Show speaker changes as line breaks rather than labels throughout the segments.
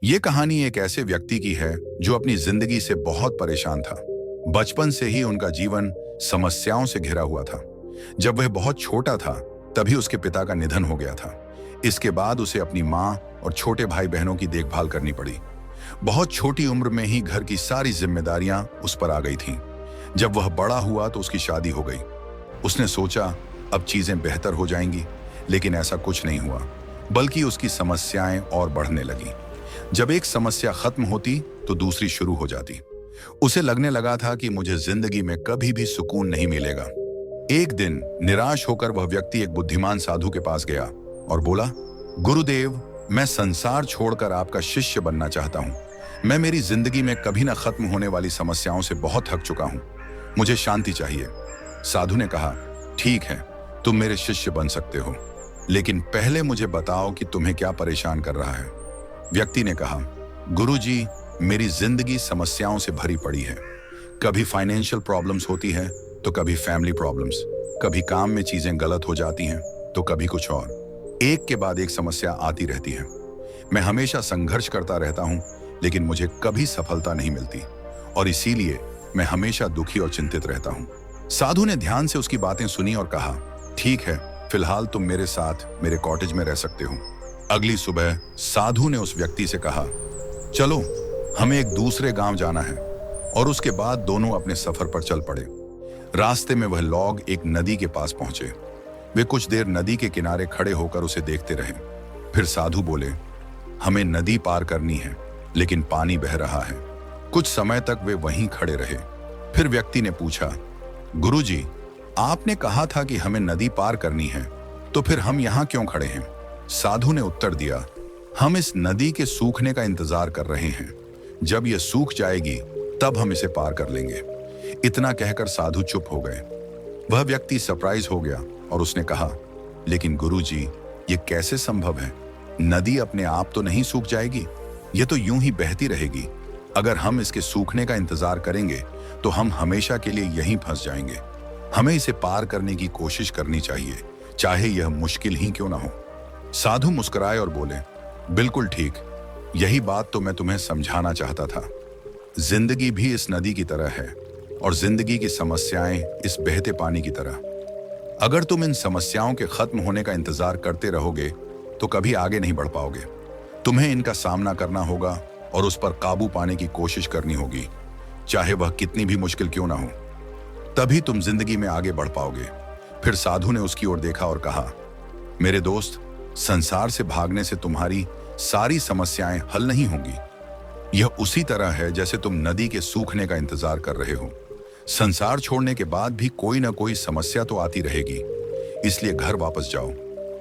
ये कहानी एक ऐसे व्यक्ति की है जो अपनी जिंदगी से बहुत परेशान था। बचपन से ही उनका जीवन समस्याओं से घिरा हुआ था। जब वह बहुत छोटा था तभी उसके पिता का निधन हो गया था। इसके बाद उसे अपनी माँ और छोटे भाई बहनों की देखभाल करनी पड़ी। बहुत छोटी उम्र में ही घर की सारी जिम्मेदारियां उस पर आ गई थीं। जब वह बड़ा हुआ तो उसकी शादी हो गई। उसने सोचा अब चीजें बेहतर हो जाएंगी, लेकिन ऐसा कुछ नहीं हुआ, बल्कि उसकी समस्याएं और बढ़ने लगी। जब एक समस्या खत्म होती तो दूसरी शुरू हो जाती। उसे लगने लगा था कि मुझे जिंदगी में कभी भी सुकून नहीं मिलेगा। एक दिन निराश होकर वह व्यक्ति एक बुद्धिमान साधु के पास गया और बोला, गुरुदेव, मैं संसार छोड़कर आपका शिष्य बनना चाहता हूं। मैं मेरी जिंदगी में कभी न खत्म होने वाली समस्याओं से बहुत थक चुका हूं। मुझे शांति चाहिए। साधु ने कहा, ठीक है, तुम मेरे शिष्य बन सकते हो, लेकिन पहले मुझे बताओ कि तुम्हें क्या परेशान कर रहा है। व्यक्ति ने कहा, गुरुजी, मेरी जिंदगी समस्याओं से भरी पड़ी है। कभी फाइनेंशियल प्रॉब्लम्स होती है तो कभी फैमिली प्रॉब्लम्स, कभी काम में चीजें गलत हो जाती हैं तो कभी कुछ और। एक के बाद एक समस्या आती रहती है। मैं हमेशा संघर्ष करता रहता हूं, लेकिन मुझे कभी सफलता नहीं मिलती और इसीलिए मैं हमेशा दुखी और चिंतित रहता हूं। साधु ने ध्यान से उसकी बातें सुनी और कहा, ठीक है, फिलहाल तुम मेरे साथ मेरे कॉटेज में रह सकते हो। अगली सुबह साधु ने उस व्यक्ति से कहा, चलो हमें एक दूसरे गांव जाना है, और उसके बाद दोनों अपने सफर पर चल पड़े। रास्ते में वह लोग एक नदी के पास पहुंचे। वे कुछ देर नदी के किनारे खड़े होकर उसे देखते रहे। फिर साधु बोले, हमें नदी पार करनी है, लेकिन पानी बह रहा है। कुछ समय तक वे वहीं खड़े रहे। फिर व्यक्ति ने पूछा, गुरुजी, आपने कहा था कि हमें नदी पार करनी है, तो फिर हम यहाँ क्यों खड़े हैं? साधु ने उत्तर दिया, हम इस नदी के सूखने का इंतजार कर रहे हैं। जब यह सूख जाएगी तब हम इसे पार कर लेंगे। इतना कहकर साधु चुप हो गए। वह व्यक्ति सरप्राइज हो गया और उसने कहा, लेकिन गुरुजी, ये कैसे संभव है? नदी अपने आप तो नहीं सूख जाएगी, ये तो यूं ही बहती रहेगी। अगर हम इसके सूखने का इंतजार करेंगे तो हम हमेशा के लिए यहीं फंस जाएंगे। हमें इसे पार करने की कोशिश करनी चाहिए, चाहे यह मुश्किल ही क्यों ना हो। साधु मुस्कुराए और बोले, बिल्कुल ठीक, यही बात तो मैं तुम्हें समझाना चाहता था। जिंदगी भी इस नदी की तरह है और जिंदगी की समस्याएं इस बहते पानी की तरह। अगर तुम इन समस्याओं के खत्म होने का इंतजार करते रहोगे तो कभी आगे नहीं बढ़ पाओगे। तुम्हें इनका सामना करना होगा और उस पर काबू पाने की कोशिश करनी होगी, चाहे वह कितनी भी मुश्किल क्यों ना हो। तभी तुम जिंदगी में आगे बढ़ पाओगे। फिर साधु ने उसकी ओर देखा और कहा, मेरे दोस्त, संसार से भागने से तुम्हारी सारी समस्याएं हल नहीं होंगी। यह उसी तरह है जैसे तुम नदी के सूखने का इंतजार कर रहे हो। संसार छोड़ने के बाद भी कोई ना कोई समस्या तो आती रहेगी। इसलिए घर वापस जाओ।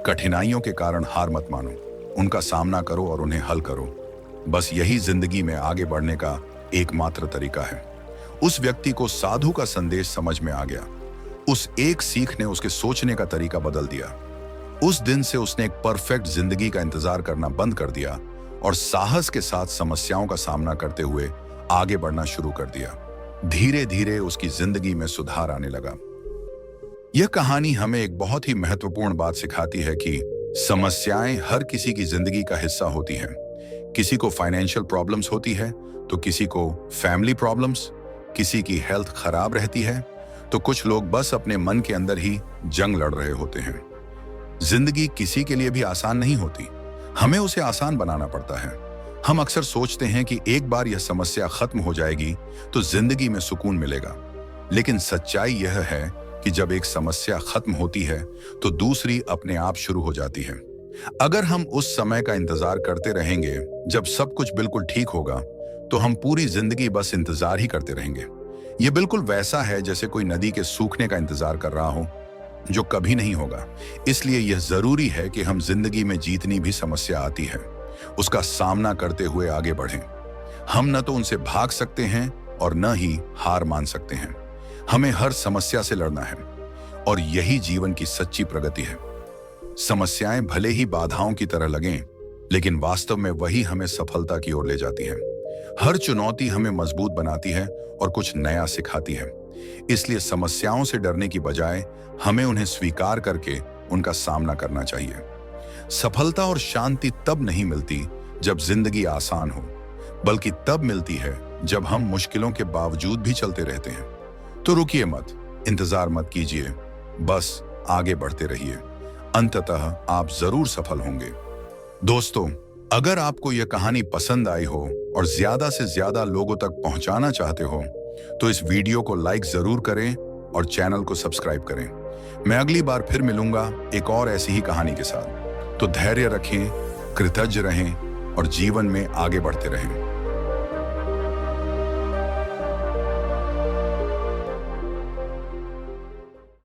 कठिनाइयों के कारण हार मत मानो, उनका सामना करो और उन्हें हल करो। बस यही जिंदगी में आगे बढ़ने का एकमात्र तरीका है। उस व्यक्ति को साधु का संदेश समझ में आ गया। उस एक सीख ने उसके सोचने का तरीका बदल दिया। उस दिन से उसने एक परफेक्ट जिंदगी का इंतजार करना बंद कर दिया और साहस के साथ समस्याओं का सामना करते हुए आगे बढ़ना शुरू कर दिया। धीरे धीरे उसकी जिंदगी में सुधार आने लगा। यह कहानी हमें एक बहुत ही महत्वपूर्ण बात सिखाती है कि समस्याएं हर किसी की जिंदगी का हिस्सा होती हैं। किसी को फाइनेंशियल प्रॉब्लम्स होती है तो किसी को फैमिली प्रॉब्लम्स, किसी की हेल्थ खराब रहती है तो कुछ लोग बस अपने मन के अंदर ही जंग लड़ रहे होते हैं। जिंदगी किसी के लिए भी आसान नहीं होती, हमें उसे आसान बनाना पड़ता है। हम अक्सर सोचते हैं कि एक बार यह समस्या खत्म हो जाएगी तो जिंदगी में सुकून मिलेगा, लेकिन सच्चाई यह है कि जब एक समस्या खत्म होती है तो दूसरी अपने आप शुरू हो जाती है। अगर हम उस समय का इंतजार करते रहेंगे जब सब कुछ बिल्कुल ठीक होगा, तो हम पूरी जिंदगी बस इंतजार ही करते रहेंगे। यह बिल्कुल वैसा है जैसे कोई नदी के सूखने का इंतजार कर रहा हो, जो कभी नहीं होगा। इसलिए यह जरूरी है कि हम जिंदगी में जितनी भी समस्या आती है उसका सामना करते हुए आगे बढ़ें। हम न तो उनसे भाग सकते हैं और न ही हार मान सकते हैं। हमें हर समस्या से लड़ना है और यही जीवन की सच्ची प्रगति है। समस्याएं भले ही बाधाओं की तरह लगें, लेकिन वास्तव में वही हमें सफलता की ओर ले जाती हैं। हर चुनौती हमें मजबूत बनाती है और कुछ नया सिखाती है। इसलिए समस्याओं से डरने की बजाय हमें उन्हें स्वीकार करके उनका सामना करना चाहिए। सफलता और शांति तब नहीं मिलती जब जिंदगी आसान हो, बल्कि तब मिलती है जब हम मुश्किलों के बावजूद भी चलते रहते हैं। तो रुकिए मत, इंतजार मत कीजिए, बस आगे बढ़ते रहिए। अंततः आप जरूर सफल होंगे। दोस्तों, अगर आपको यह कहानी पसंद आई हो और ज्यादा से ज्यादा लोगों तक पहुंचाना चाहते हो तो इस वीडियो को लाइक जरूर करें और चैनल को सब्सक्राइब करें। मैं अगली बार फिर मिलूंगा एक और ऐसी ही कहानी के साथ। तो धैर्य रखें, कृतज्ञ रहें और जीवन में आगे बढ़ते रहें।